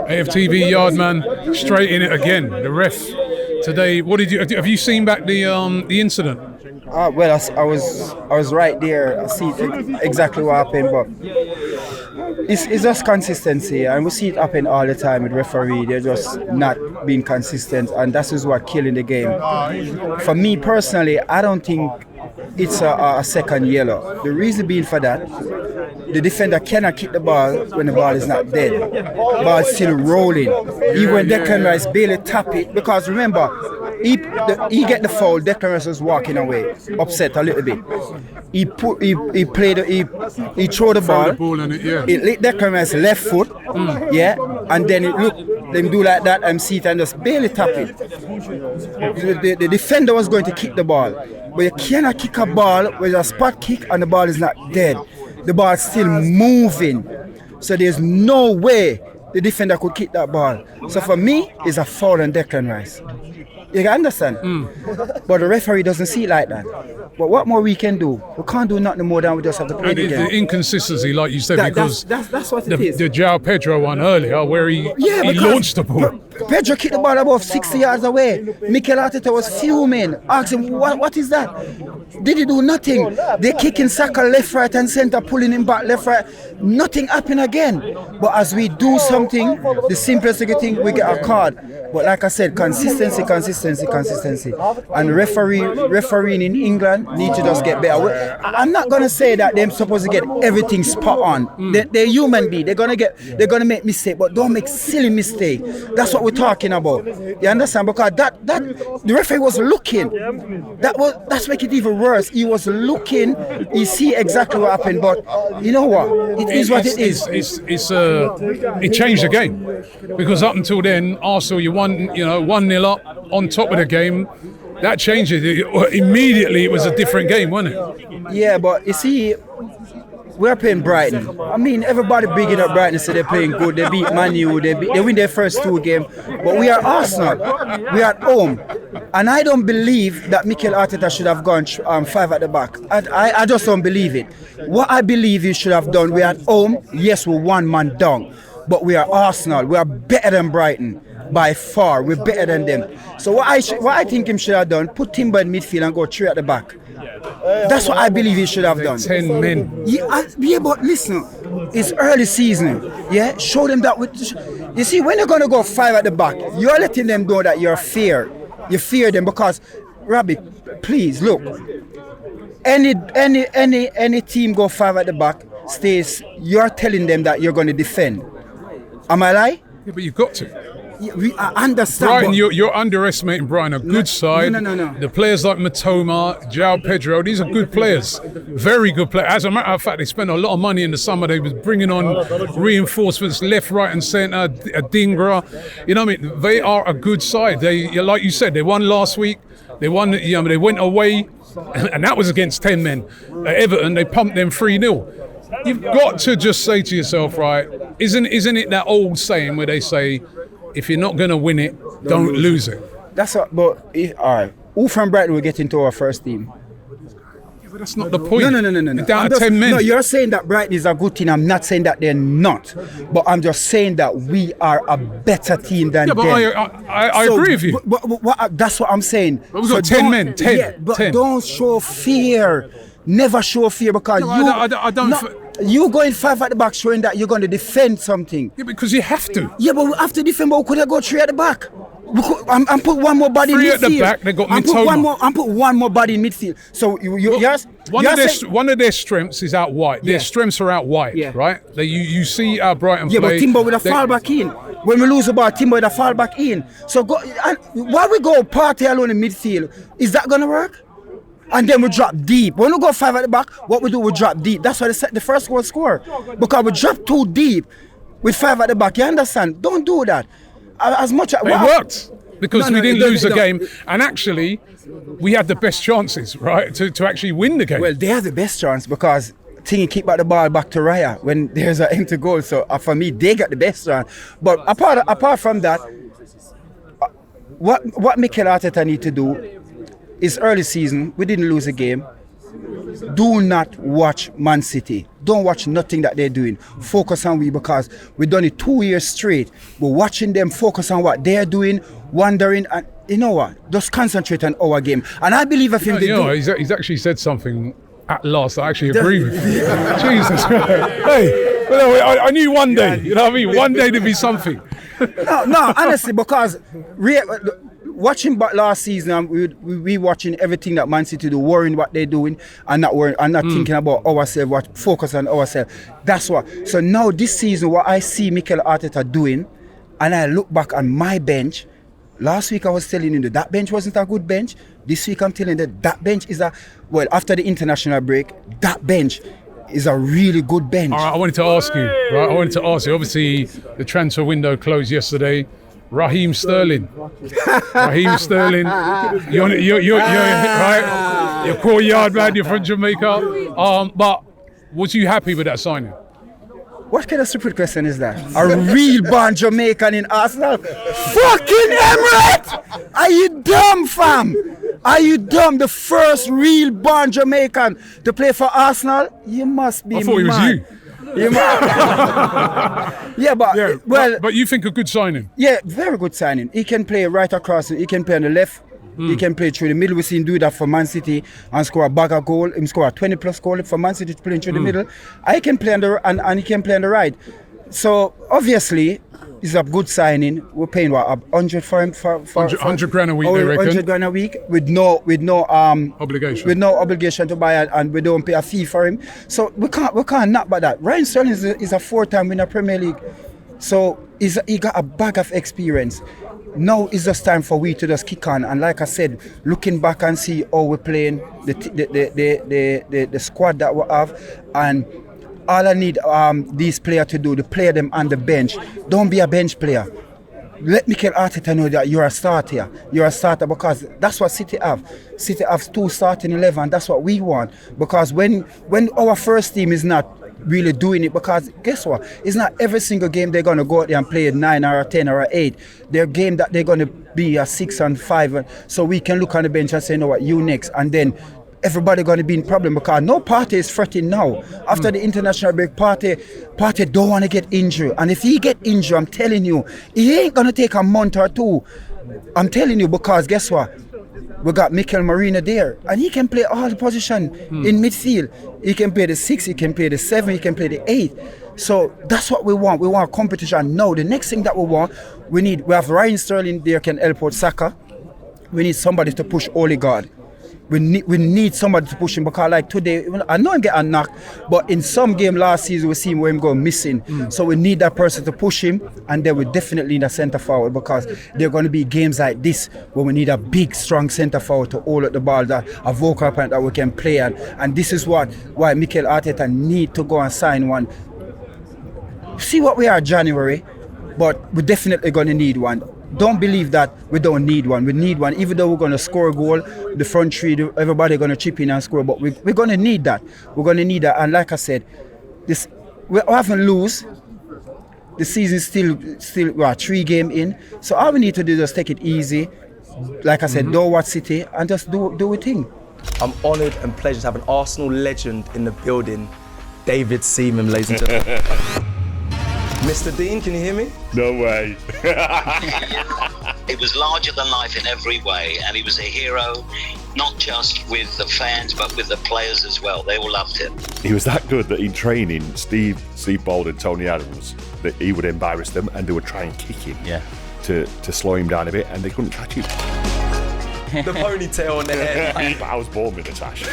AFTV Yardman straight in it again. The ref today. What did you have you seen back the incident? Well, I was right there. I see exactly what happened, but it's just consistency, and we see it happen all the time with referee. They're just not being consistent, and that is what killing the game. For me personally, I don't think it's a second yellow. The reason being for that, the defender cannot kick the ball when the ball is not dead. The ball is still rolling. Even when Declan Rice barely tap it, because remember, he get the foul, Declan Rice was walking away, upset a little bit. He threw the ball In it, yeah. It lit Declan Rice's left foot, and then it looked them do like that and see it and just barely tap it. The defender was going to kick the ball, but you cannot kick a ball with a spot kick and the ball is not dead. The ball is still moving, so there's no way the defender could kick that ball. So for me, it's a foul on Declan Rice. You can understand? But the referee doesn't see it like that. But what more we can do? We can't do nothing more than we just have to play the game. The inconsistency, like you said, because that's what it is. The João Pedro one earlier, where he launched the ball. Pedro kicked the ball about 60 yards away. Mikel Arteta was fuming. Asked him, what is that? Did he do nothing? They kicking Saka left, right and centre, pulling him back left, right. Nothing happened again. But as we do something, the simplest thing, we get a card. But like I said, consistency. And refereeing in England need to just get better. I'm not gonna say that they're supposed to get everything spot on. They're human beings. They're gonna make mistakes, but don't make silly mistakes. That's what we're talking about. You understand? Because that the referee was looking. That's make it even worse. He was looking. He see exactly what happened. But you know what? It is what it is. It changed the game, because up until then, Arsenal, you won 1-0 up on top of the game. That changed it. Immediately it was a different game, wasn't it? Yeah, but you see, we're playing Brighton. I mean, everybody bigging up Brighton, so they're playing good. They beat Man U, they win their first 2 games. But we are Arsenal. We are at home. And I don't believe that Mikel Arteta should have gone 5 at the back. I just don't believe it. What I believe he should have done, we're at home. Yes, we're 1 man down. But we are Arsenal. We are better than Brighton. By far, we're better than them. So what I think him should have done, put Timber in midfield and go 3 at the back. That's what I believe he should have done. 10 men. Yeah, but listen, it's early season. Yeah, show them that. You see, when you're gonna go 5 at the back, you're letting them know that you're fear. You fear them because, Robbie, please look. Any team go 5 at the back, stays. You're telling them that you're gonna defend. Am I right? Yeah, but you've got to. I understand. Brighton, you're underestimating Brighton, a good side. No. The players like Matoma, João Pedro, these are good players. Very good players. As a matter of fact, they spent a lot of money in the summer. They was bringing on reinforcements left, right and centre, Dingra. You know what I mean? They are a good side. They, like you said, they won last week. They won. They went away, and that was against 10 men. At Everton, they pumped them 3-0. You've got to just say to yourself, right, isn't it that old saying where they say, if you're not going to win it, don't lose it. That's what, but all right. Who from Brighton will get into our first team? Yeah, but that's not the point. No. Down to 10 men. No, you're saying that Brighton is a good team. I'm not saying that they're not. But I'm just saying that we are a better team than them. I agree with you. But that's what I'm saying. But we've got 10 men. 10. Yeah, but 10. don't show fear. Never show fear because I don't. You going 5 at the back showing that you're going to defend something. Yeah, because you have to. Yeah, but we have to defend, but could I go 3 at the back? I'm put 1 more body in midfield. 3 at the back, they got Mitoma. I'm put 1 more body in midfield. So one of their strengths is out wide. Their strengths are out wide, right? You see our Brighton play. Yeah, but Timber with a fall back in. When we lose the ball, Timber with a fall back in. So why we go party alone in midfield? Is that going to work? And then we drop deep. When we go 5 at the back, what we do, we drop deep. That's why they set the first goal score. Because we drop too deep with 5 at the back. You understand? Don't do that. As much as it worked because we didn't lose the game, and actually we had the best chances, right, to actually win the game. Well, they have the best chance because Thingy kick back the ball back to Raya when there's an empty goal. So for me, they got the best chance. But apart from that, what Mikel Arteta need to do is early season. We didn't lose a game. do not watch Man City. Don't watch nothing that they're doing. Focus on we, because we've done it 2 years straight. We're watching them focus on what they're doing, wondering, and you know what? Just concentrate on our game. And I believe if him, he's actually said something at last I actually agree with. Jesus Christ. Hey, well, I knew one day, you know what I mean? One day there'd be something. No, honestly, because watching back last season, we watching everything that Man City do, worrying what they're doing and not worrying and not thinking about ourselves, what focus on ourselves. That's what. So now this season, what I see Mikel Arteta doing, and I look back on my bench. Last week I was telling you that bench wasn't a good bench. This week I'm telling you that bench is after the international break, that bench is a really good bench. All right, I wanted to ask you. Obviously, the transfer window closed yesterday. Raheem Sterling. You're right. You're core Yardman. You're from Jamaica. But was you happy with that signing? What kind of stupid question is that? A real born Jamaican in Arsenal? Fucking Emirates! Are you dumb, fam? Are you dumb? The first real born Jamaican to play for Arsenal? You must be mad. I thought it was you. But you think a good signing? Yeah, very good signing. He can play right across. He can play on the left. He can play through the middle. We seen him do that for Man City and score a bag of goal. He score a 20+ goal for Man City to play through the middle. I can play on the and he can play on the right. So obviously, it's a good signing. We're paying what, 100 for him for 100 grand a week. They reckon 100 grand a week with no obligation. With no obligation to buy it, and we don't pay a fee for him. So we can't knock by that. Raheem Sterling is a 4-time winner Premier League. So he got a bag of experience. Now it's just time for we to just kick on, and like I said, looking back and see how we're playing the squad that we have, and all I need these players to do, to play them on the bench. Don't be a bench player. Let Mikel Arteta know that you're a starter here. You're a starter, because that's what City have. City have 2 starting 11. That's what we want. Because when our first team is not really doing it, because guess what? It's not every single game they're going to go out there and play a 9 or a 10 or a 8. They're game that they're going to be a 6 and 5. So we can look on the bench and say, you know what, you next. And then everybody going to be in problem, because no Partey is fretting now. After the international break, Partey don't want to get injured. And if he get injured, I'm telling you, he ain't going to take a month or 2. I'm telling you, because guess what? We got Mikel Marina there, and he can play all the position in midfield. He can play the 6, he can play the 7, he can play the 8. So that's what we want. We want competition. Now, the next thing that we want, we have Raheem Sterling there, can help out Saka. We need somebody to push Odegaard. We need somebody to push him, because like today, I know him get a knock, but in some game last season we see where him go missing. So we need that person to push him, and then we definitely need a centre forward, because there are going to be games like this where we need a big, strong centre forward to hold up the ball, that a vocal point that we can play at. And this is why Mikel Arteta need to go and sign one. See what we are January, but we're definitely going to need one. Don't believe that we don't need one. We need one. Even though we're going to score a goal, the front three, everybody going to chip in and score. But we're going to need that. We're going to need that. And like I said, we haven't lose. The season's still 3 games in. So all we need to do is just take it easy. Like I said, don't watch City and just do a thing. I'm honoured and pleased to have an Arsenal legend in the building, David Seaman, ladies and gentlemen. Mr. Dean, can you hear me? No way. It was larger than life in every way, and he was a hero, not just with the fans, but with the players as well. They all loved him. He was that good that in training, Steve Bold and Tony Adams, that he would embarrass them and they would try and kick him to slow him down a bit, and they couldn't catch him. The ponytail on the head. But I was born with a tash.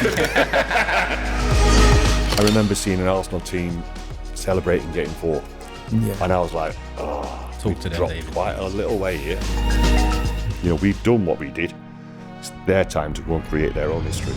I remember seeing an Arsenal team celebrating getting 4. And I was like, talk to them, dropped David. quite a little way here. You know, we've done what we did. It's their time to go and create their own history.